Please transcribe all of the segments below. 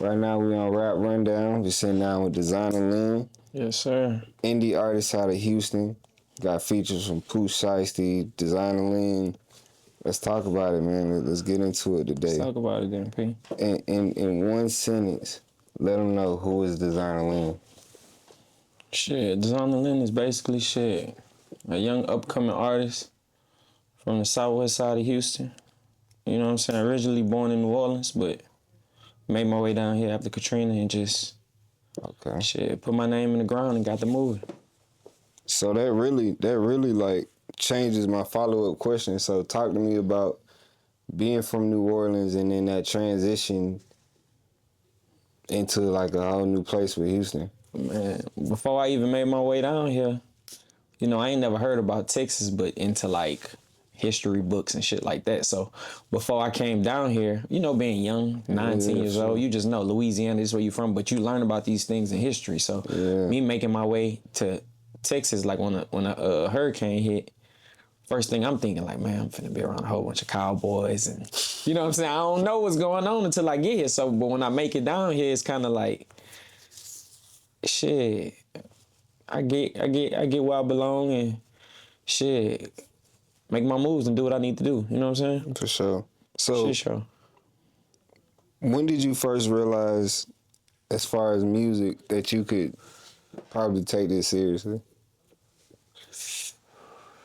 Right now we on Rap Rundown. We sitting down with designer Lynn, Yes, sir. indie artist out of Houston. Got features from Pooh Shiesty, designer Lynn. Let's talk about it, man. Let's get into it Let's today. talk about it then, P. In one sentence, let them know who is designer Lynn. Shit, Designer Lynn is basically a young upcoming artist from the southwest side of Houston. You know what I'm saying? Originally born in New Orleans, but made my way down here after Katrina and just Okay. put my name in the ground and got the moving. So that really like changes my follow-up question. So talk to me about being from New Orleans and then that transition into like a whole new place with Houston. Man, before I even made my way down here, I ain't never heard about Texas, but into like history books and shit like that. So before I came down here, being young, 19 years old, you just know Louisiana is where you from, but you learn about these things in history. So me making my way to Texas, like when a hurricane hit, first thing I'm thinking like, man, I'm finna be around a whole bunch of cowboys and you know what I'm saying? I don't know what's going on until I get here. So, but when I make it down here, it's kind of like, shit, I get where I belong and shit, make my moves and do what I need to do. You know what I'm saying? For sure. So Sure. when did you first realize, as far as music, that you could probably take this seriously?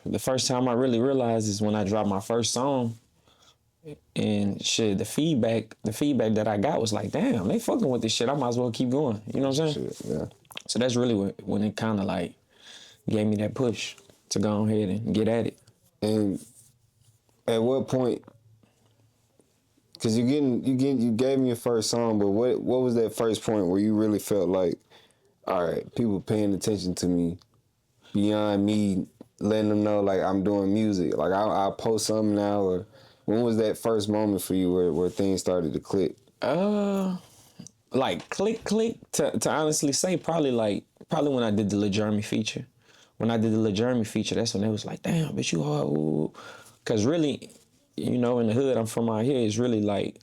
The first time I really realized is when I dropped my first song. And the feedback that I got was like, damn, they fucking with this shit. I might as well keep going. You know what I'm saying? Shit, yeah. So that's really when it kind of like gave me that push to go ahead and get at it. And at what point? Because you gave me your first song, but what was that first point where you really felt like, all right, people paying attention to me beyond me letting them know like I'm doing music. Like I'll post something now, or when was that first moment for you where things started to click? Like click to honestly say probably when I did the Lil Jeremy feature. When I did the Lil Jeremy feature, that's when it was like, damn, bitch, you hard. Ooh. Cause really, in the hood I'm from out here, is really like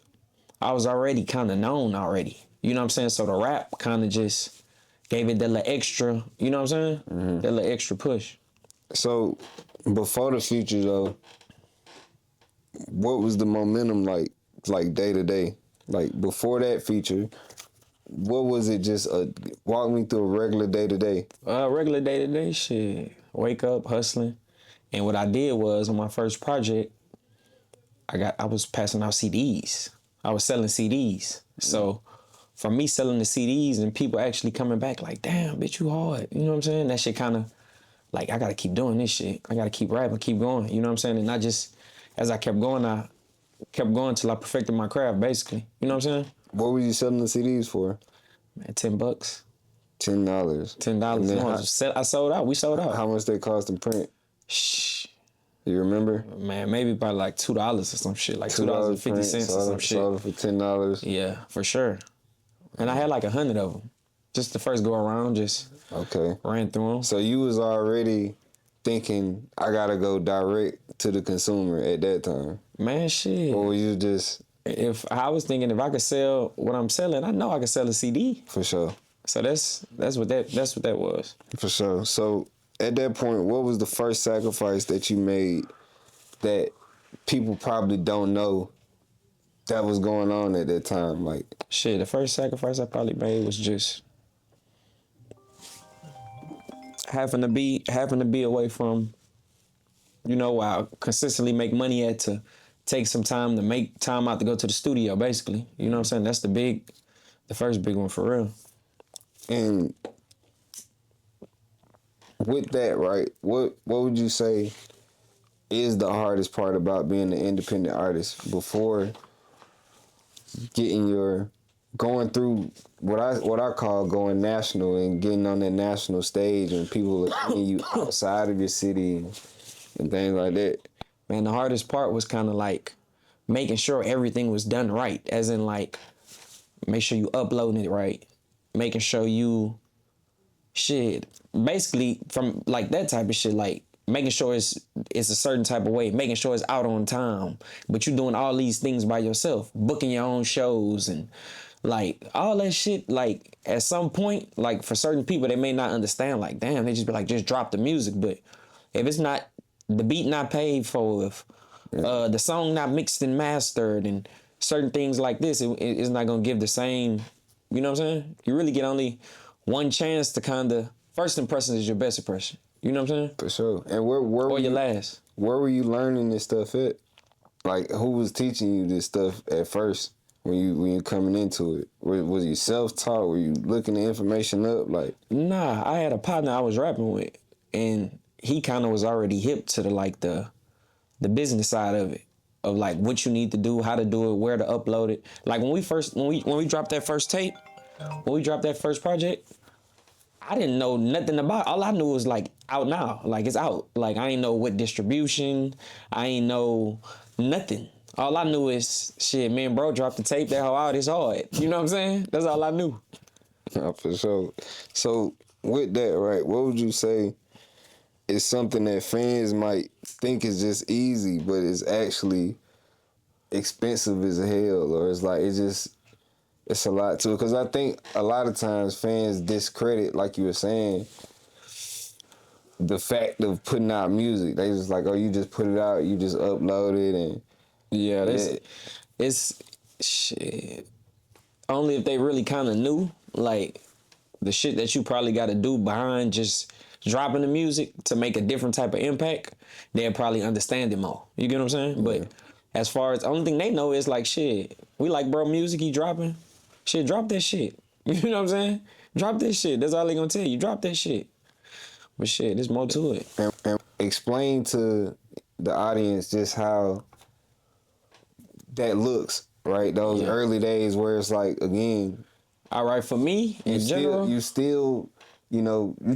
I was already kind of known already. You know what I'm saying? So the rap kind of just gave it that little extra, you know what I'm saying? Mm-hmm. That little extra push. So before the feature though, what was the momentum like day to day? Like before that feature, what was it just walk me through a regular day to day? Regular day to day shit. Wake up, hustling. And what I did was on my first project, I was passing out CDs. I was selling CDs. So from me selling the CDs and people actually coming back like, damn, bitch, you hard. You know what I'm saying? That shit kind of like, I gotta keep doing this shit. I gotta keep rapping, keep going. You know what I'm saying? And as I kept going till I perfected my craft, basically. You know what I'm saying? What were you selling the CDs for? Man, $10. $10. $10. I sold out. We sold out. How much they cost in print? Shh. You remember? Man, maybe by like $2 or some shit, like $2.50 or some shit. Sold it for $10. Yeah, for sure. And I had like 100 of them. Just the first go around, just ran through them. So you was already thinking, I gotta go direct to the consumer at that time. Man, shit. Or were you just? If I was thinking if I could sell what I'm selling, I know I could sell a CD. For sure. So that's what that was. For sure. So at that point, what was the first sacrifice that you made that people probably don't know that was going on at that time? Like, shit, the first sacrifice I probably made was just having to be away from, where I consistently make money at, to take some time to make time out to go to the studio, basically. You know what I'm saying? That's the first big one for real. And with that, right, what would you say is the hardest part about being an independent artist before going through what I call going national and getting on that national stage and people are seeing you outside of your city and things like that? Man, the hardest part was kind of like making sure everything was done right, as in like make sure you uploading it right, making sure you basically from like that type of shit, like making sure it's a certain type of way, making sure it's out on time, but you doing all these things by yourself, booking your own shows and Like all that shit, like at some point, like for certain people, they may not understand. Like, damn, they just be like, just drop the music. But if it's not the beat not paid for, if the song not mixed and mastered, and certain things like this, it's not gonna give the same. You know what I'm saying? You really get only one chance to kind of first impression is your best impression. You know what I'm saying? For sure. And where Or were your you, last. where were you learning this stuff at? Like, who was teaching you this stuff at first when you coming into it? Was you self-taught? Were you looking the information up? Like, Nah, I had a partner I was rapping with, and he kind of was already hip to the business side of it, of like what you need to do, how to do it, where to upload it. Like when we dropped that first tape, when we dropped that first project, I didn't know nothing about it. All I knew was like out now, like it's out. Like I ain't know what distribution, I ain't know nothing. All I knew is shit. Me and bro dropped the tape. That hoe out. It's hard. You know what I'm saying? That's all I knew. for sure. So with that, right, what would you say is something that fans might think is just easy, but it's actually expensive as hell, or it's like it's a lot to it? Because I think a lot of times fans discredit, like you were saying, the fact of putting out music. They just like, oh, you just put it out, you just upload it, and Yeah, yeah, it's shit. Only if they really kind of knew, like the shit that you probably got to do behind just dropping the music to make a different type of impact, they'll probably understand it more. You get what I'm saying? Yeah. But as far as the only thing they know is like shit. We like bro music he dropping. Shit, drop that shit. You know what I'm saying? Drop that shit. That's all they gonna tell you. Drop that shit. But shit, there's more to it. and explain to the audience just how that looks, right? Those Yeah. early days where it's like, again, All right, for me in general, you still, you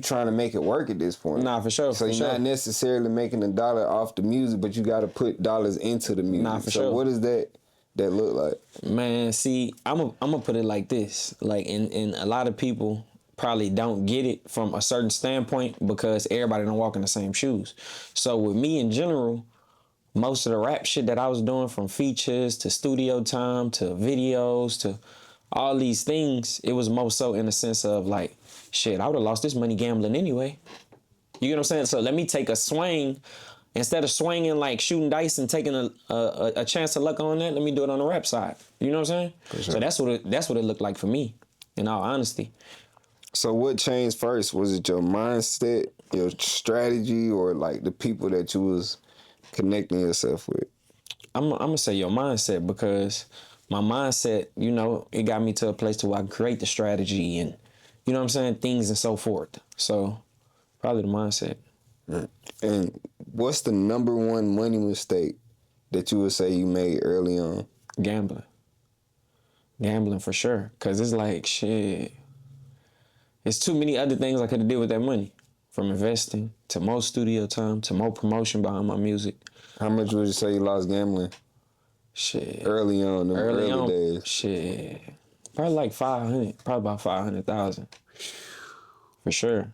trying to make it work at this point. nah, for sure. So for you're sure. not necessarily making a dollar off the music, but you got to put dollars into the music. Nah, for so sure. what does that look like? Man, see, I'm gonna put it like this. Like, and a lot of people probably don't get it from a certain standpoint because everybody don't walk in the same shoes. So with me in general, most of the rap shit that I was doing, from features to studio time to videos to all these things, it was more so in the sense of like, shit, I would have lost this money gambling anyway. You get what I'm saying? So let me take a swing. Instead of swinging like shooting dice and taking a chance of luck on that, let me do it on the rap side. You know what I'm saying? sure. So that's what it looked like for me, in all honesty. So what changed first? Was it your mindset, your strategy, or like the people that you was connecting yourself with? I'm gonna say your mindset, because my mindset, you know, it got me to a place to where I can create the strategy and, you know what I'm saying, things and so forth. So probably the mindset. And what's the number one money mistake that you would say you made early on? Gambling for sure. Cause it's like shit. It's too many other things I could have did with that money. From investing to more studio time to more promotion behind my music. How much would you say you lost gambling Shit. early on, them early on, days? shit. Probably like 500. Probably about 500,000. For sure.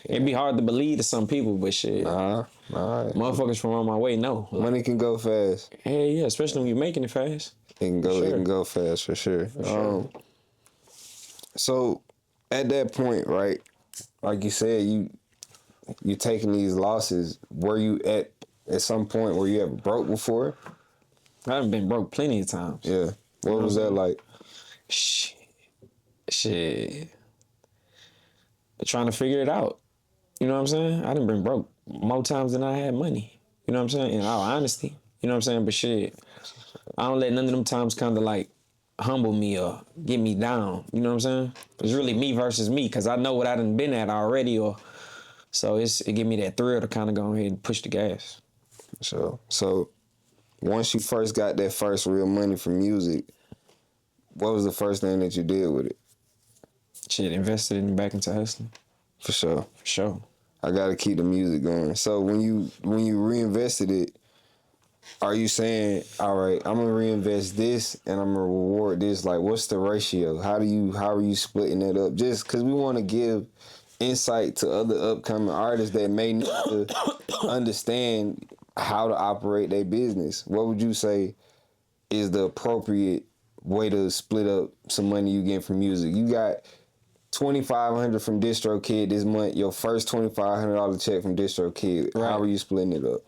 It'd be hard to believe to some people, but shit. Nah. Motherfuckers from on my way know. Like, Money can go fast. hell yeah, especially when you're making it fast. It can go. sure. It can go fast for sure. So at that point, right? Like you said, you taking these losses. Were you at some point where you ever broke before? I done been broke plenty of times. Yeah. What was that like? Shit. Trying to figure it out. You know what I'm saying? I done been broke more times than I had money. You know what I'm saying? In all honesty. You know what I'm saying? But shit, I don't let none of them times kind of like humble me or get me down. You know what I'm saying? It's really me versus me, because I know what I done been at already, or so it give me that thrill to kind of go ahead and push the gas. So once you first got that first real money from music, what was the first thing that you did with it? Shit, invested it back into hustling. For sure. For sure. I gotta keep the music going. So when you reinvested it, are you saying, all right, I'm gonna reinvest this and I'm gonna reward this? Like, what's the ratio? How are you splitting that up? Just because we want to give insight to other upcoming artists that may need to understand how to operate their business. What would you say is the appropriate way to split up some money you get from music. You got $2,500 from DistroKid this month. Your first $2,500 check from DistroKid. Right. How are you splitting it up?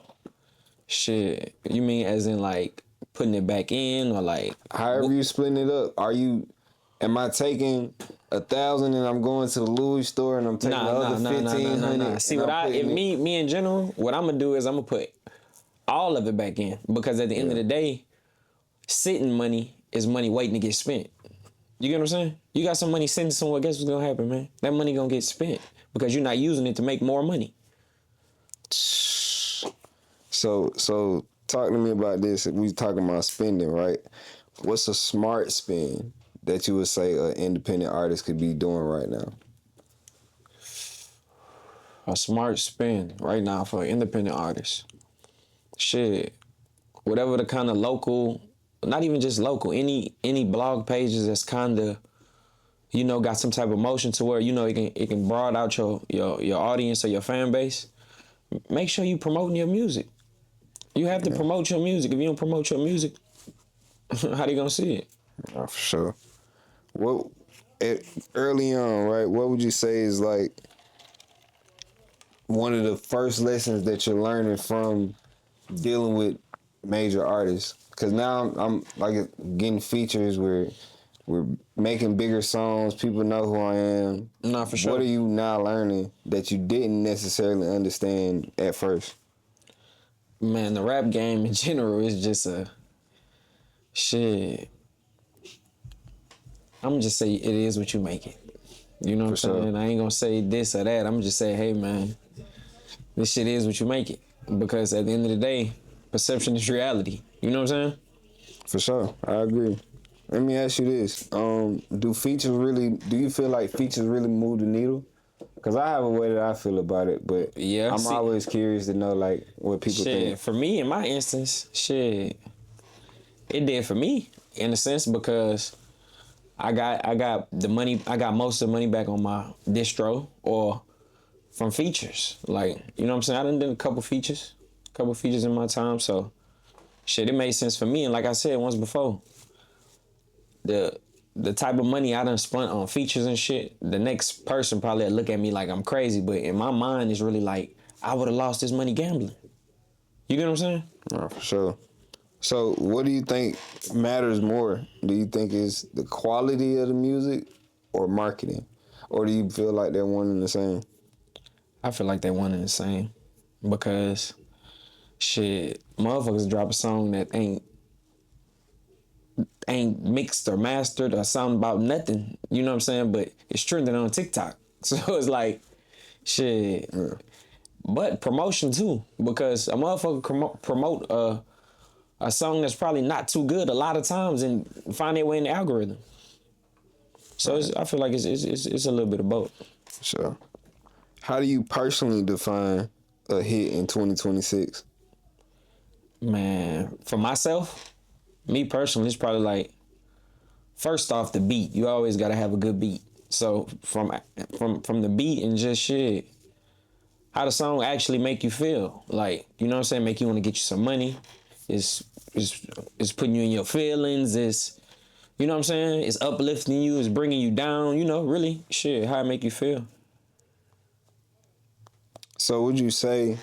Shit. You mean as in like putting it back in or like However you splitting it up. Am I taking 1,000 and I'm going to the Louis store and I'm taking the other 1,500? See what me in general, what I'm gonna do is I'm gonna put all of it back in because at the end of the day, sitting money is money waiting to get spent. You get what I'm saying? You got some money sitting somewhere, guess what's gonna happen, man? That money gonna get spent because you're not using it to make more money. So talk to me about this. We talking about spending, right? What's a smart spend that you would say an independent artist could be doing right now? A smart spend right now for an independent artist. Shit. Whatever the kind of local, not even just local, any blog pages that's kind of, you know, got some type of motion to where, you know, it can broad out your audience or your fan base. Make sure you promoting your music. You have to promote your music. If you don't promote your music, how they gonna see it? Oh, for sure. Early on, right? What would you say is like one of the first lessons that you're learning from dealing with major artists? Because now I'm like getting features where we're making bigger songs. People know who I am. Nah, for sure. What are you now learning that you didn't necessarily understand at first? Man, the rap game in general is just a shit. I'm gonna just say it is what you make it. You know what I'm saying? I ain't gonna say this or that. I'm gonna just say, hey man, this shit is what you make it. Because at the end of the day, perception is reality. You know what I'm saying? For sure, I agree. Let me ask you this: do you feel like features really move the needle? Because I have a way that I feel about it, but yeah, I'm always curious to know like what people think. For me, in my instance, it did for me in a sense because I got the money. I got most of the money back on my distro or from features. Like, you know what I'm saying? I done did a couple features in my time. So, it made sense for me. And like I said once before, the type of money I done spent on features and shit, the next person probably look at me like I'm crazy. But in my mind, it's really like, I would have lost this money gambling. You get what I'm saying? Oh, for sure. So what do you think matters more? Do you think it's the quality of the music or marketing? Or do you feel like they're one and the same? I feel like they're one and the same. Because, motherfuckers drop a song that ain't mixed or mastered or something about nothing. You know what I'm saying? But it's trending on TikTok. So it's like, Yeah. But promotion too. Because a motherfucker promote a song that's probably not too good a lot of times and find their way in the algorithm. So I feel like it's a little bit of both. Sure. How do you personally define a hit in 2026? Man, for myself, me personally, it's probably like, first off, the beat. You always gotta have a good beat. So from the beat and just how the song actually make you feel. Like, you know what I'm saying? Make you want to get you some money. It's putting you in your feelings. It's, you know what I'm saying? It's uplifting you. It's bringing you down. You know, really, how it make you feel. So would you say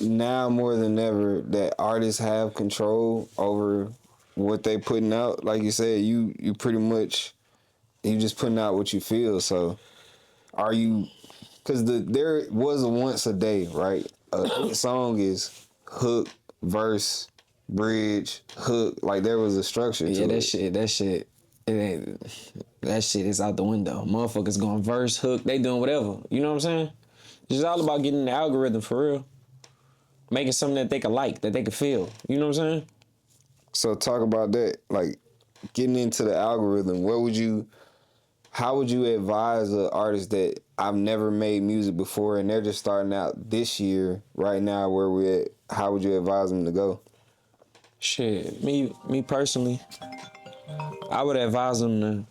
now more than ever that artists have control over what they putting out? Like you said, you pretty much, you just putting out what you feel. So are you, because there was a once a day, right? A song is hook, verse, bridge, hook. Like there was a structure to it. That shit is out the window. Motherfuckers going verse, hook, they doing whatever. You know what I'm saying? It's just all about getting the algorithm for real. Making something that they can like, that they can feel. You know what I'm saying? So talk about that, like getting into the algorithm. How would you advise an artist that I've never made music before and they're just starting out this year, right now where we're at? How would you advise them to go? Me personally, I would advise them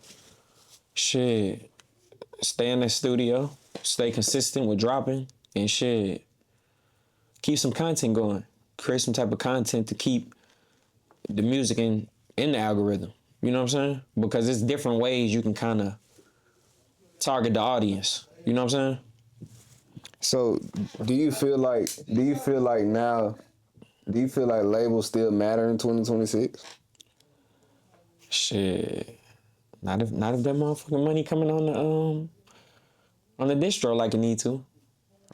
to stay in the studio, stay consistent with dropping, and keep some content going. Create some type of content to keep the music in the algorithm. You know what I'm saying? Because it's different ways you can kind of target the audience. You know what I'm saying? So, now? Do you feel like labels still matter in 2026? Shit. Not if that motherfucking money coming on the distro like it need to.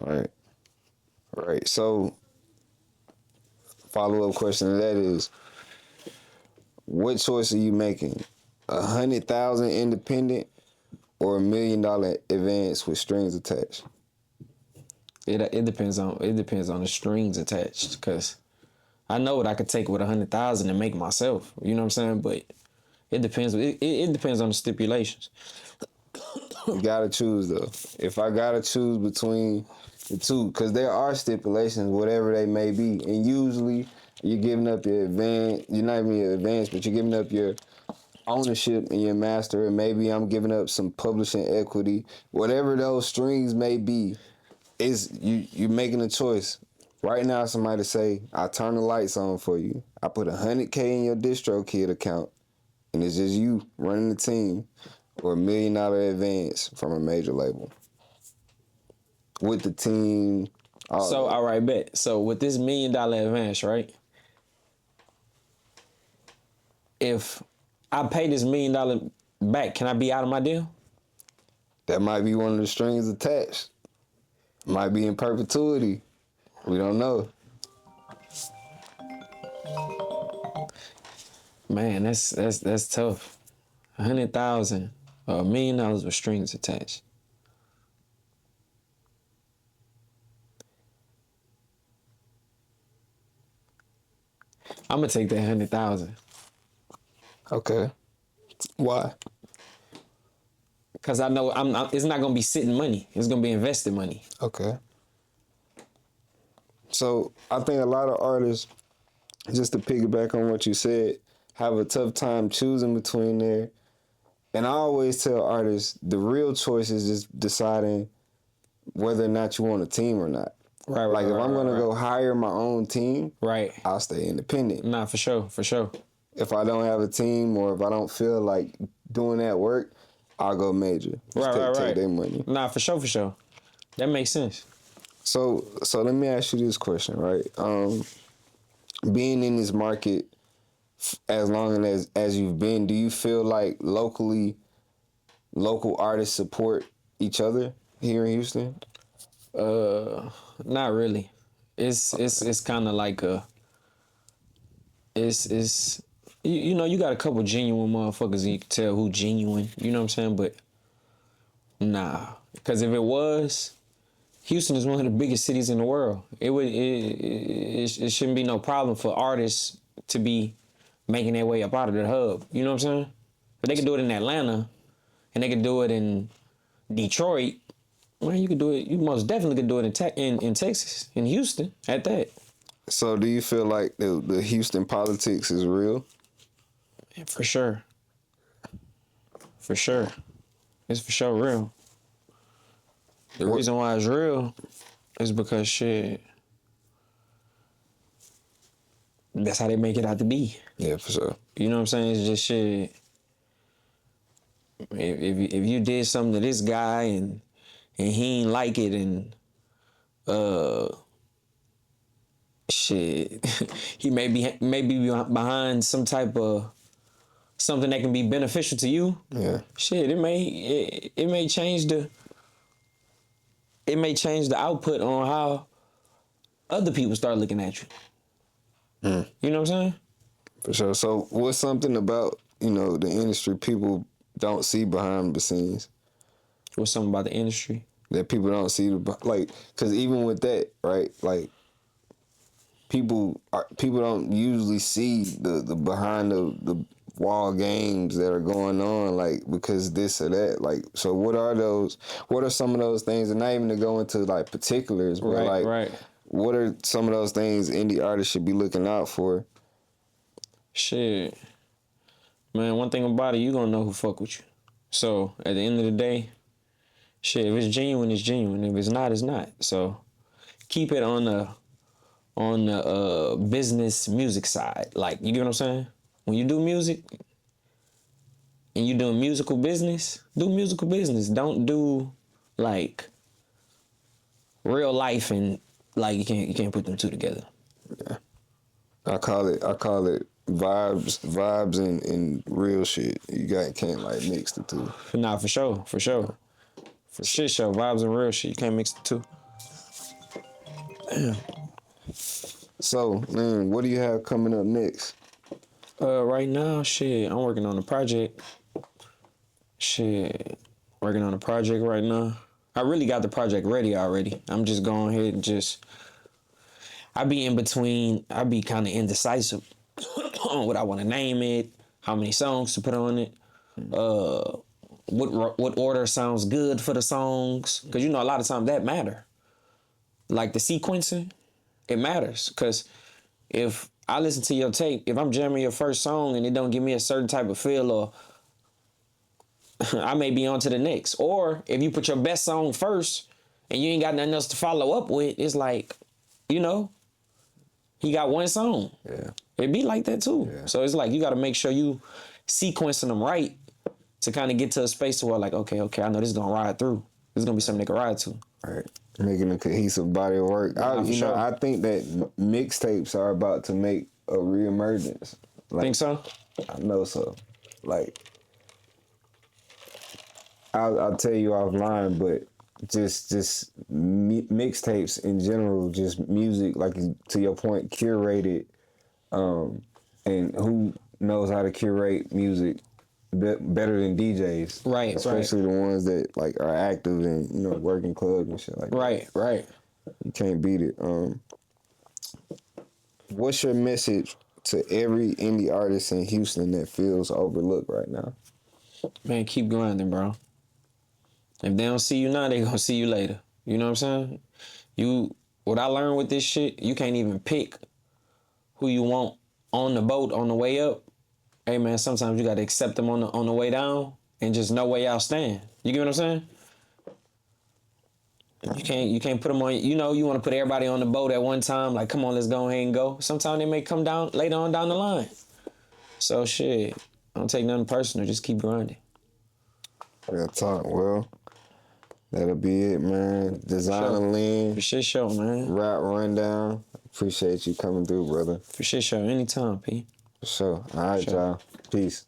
Right. Right. So, follow up question to that is, what choice are you making? 100,000 independent or $1 million advance with strings attached? It depends on the strings attached. Cause I know what I could take with 100,000 and make myself. You know what I'm saying? But it depends. It depends on the stipulations. You gotta choose though. If I gotta choose between the two, because there are stipulations, whatever they may be, and usually you're giving up your advance. You're not even your advance, but you're giving up your ownership and your master, and maybe I'm giving up some publishing equity. Whatever those strings may be, is you making a choice. Right now, somebody say, I turn the lights on for you. I put 100K in your DistroKid account, and it's just you running the team, or $1 million advance from a major label with the team. So all right, bet. So with this $1 million advance, right? If I pay this $1 million back, can I be out of my deal? That might be one of the strings attached. Might be in perpetuity. We don't know. Man, that's tough. 100,000 or $1 million with strings attached. I'm gonna take that 100,000 Okay. Why? because I know it's not gonna be sitting money. It's gonna be invested money. Okay. So I think a lot of artists, just to piggyback on what you said, have a tough time choosing between there. And I always tell artists the real choice is just deciding whether or not you want a team or not. Right. Like if I'm gonna go hire my own team, Right. I'll stay independent. Nah, for sure. If I don't have a team or if I don't feel like doing that work, I'll go major. Just take their money. Nah, for sure. That makes sense. So let me ask you this question, right? Being in this market as long as you've been, do you feel like local artists support each other here in Houston? Not really. It's kind of like it's you know, you got a couple genuine motherfuckers and you can tell who genuine. You know what I'm saying? But nah, because if it was, Houston is one of the biggest cities in the world. It shouldn't be no problem for artists to be making their way up out of the hub. You know what I'm saying? But they can do it in Atlanta, and they can do it in Detroit. Man, you could do it. You most definitely could do it in Texas, in Houston, at that. So do you feel like the Houston politics is real? Yeah, for sure. For sure. It's for sure real. The reason why it's real is because shit, that's how they make it out to be. Yeah, for sure. You know what I'm saying? It's just shit. If you did something to this guy and he ain't like it and shit, he may be behind some type of something that can be beneficial to you. Yeah. Shit, it may change the output on how other people start looking at you. You know what I'm saying? For sure. So what's something about, the industry people don't see behind the scenes? What's something about the industry? That people don't see, because even with that, right, like, people don't usually see the behind the wall games that are going on, like, because this or that, like, so what are some of those things, and not even to go into like particulars, but Right. what are some of those things indie artists should be looking out for? Shit, man, one thing about it, you gonna know who fuck with you. So at the end of the day, shit, if it's genuine, it's genuine. If it's not, it's not. So keep it on on the business music side. Like, you get what I'm saying? When you do music and you doing musical business, do musical business. Don't do like real life and like you can't put them two together. Yeah. I call it vibes and real shit. Can't like mix the two. Nah, for sure. For shit show, vibes and real shit. You can't mix the two. Damn. So, man, what do you have coming up next? Right now, shit, I'm working on a project. Shit, working on a project right now. I really got the project ready already. I'm just going ahead and I be in between. I be kind of indecisive on what I want to name it, how many songs to put on it, what order sounds good for the songs. Cause a lot of times that matter. Like the sequencing, it matters. Cause if I listen to your tape, if I'm jamming your first song and it don't give me a certain type of feel, or I may be on to the next. Or if you put your best song first and you ain't got nothing else to follow up with, it's like, he got one song. Yeah. It be like that too. Yeah. So it's like you got to make sure you sequencing them right to kind of get to a space where like, okay, I know this is going to ride through. This is going to be something they can ride to. Right. Making a cohesive body of work. Sure. I think that mixtapes are about to make a reemergence. Like, Think so? I know so. Like, I'll tell you offline, but just mixtapes in general, just music, like to your point, curated, and who knows how to curate music better than DJs, Right, especially the ones that like are active and working clubs and shit like that. Right. You can't beat it. What's your message to every indie artist in Houston that feels overlooked right now? Man, keep grinding, bro. If they don't see you now, they gonna see you later. You know what I'm saying? What I learned with this shit, you can't even pick who you want on the boat on the way up. Hey man, sometimes you gotta accept them on the way down and just know where y'all stand. You get what I'm saying? You can't put them on. You want to put everybody on the boat at one time. Like, come on, let's go ahead and go. Sometimes they may come down later on down the line. So shit, don't take nothing personal. Just keep grinding. Real talk. Well, that'll be it, man. Designer Lynn. For shit show, man. Rap Rundown. Appreciate you coming through, brother. For shit show. Anytime, P. For sure. All right, y'all. Peace.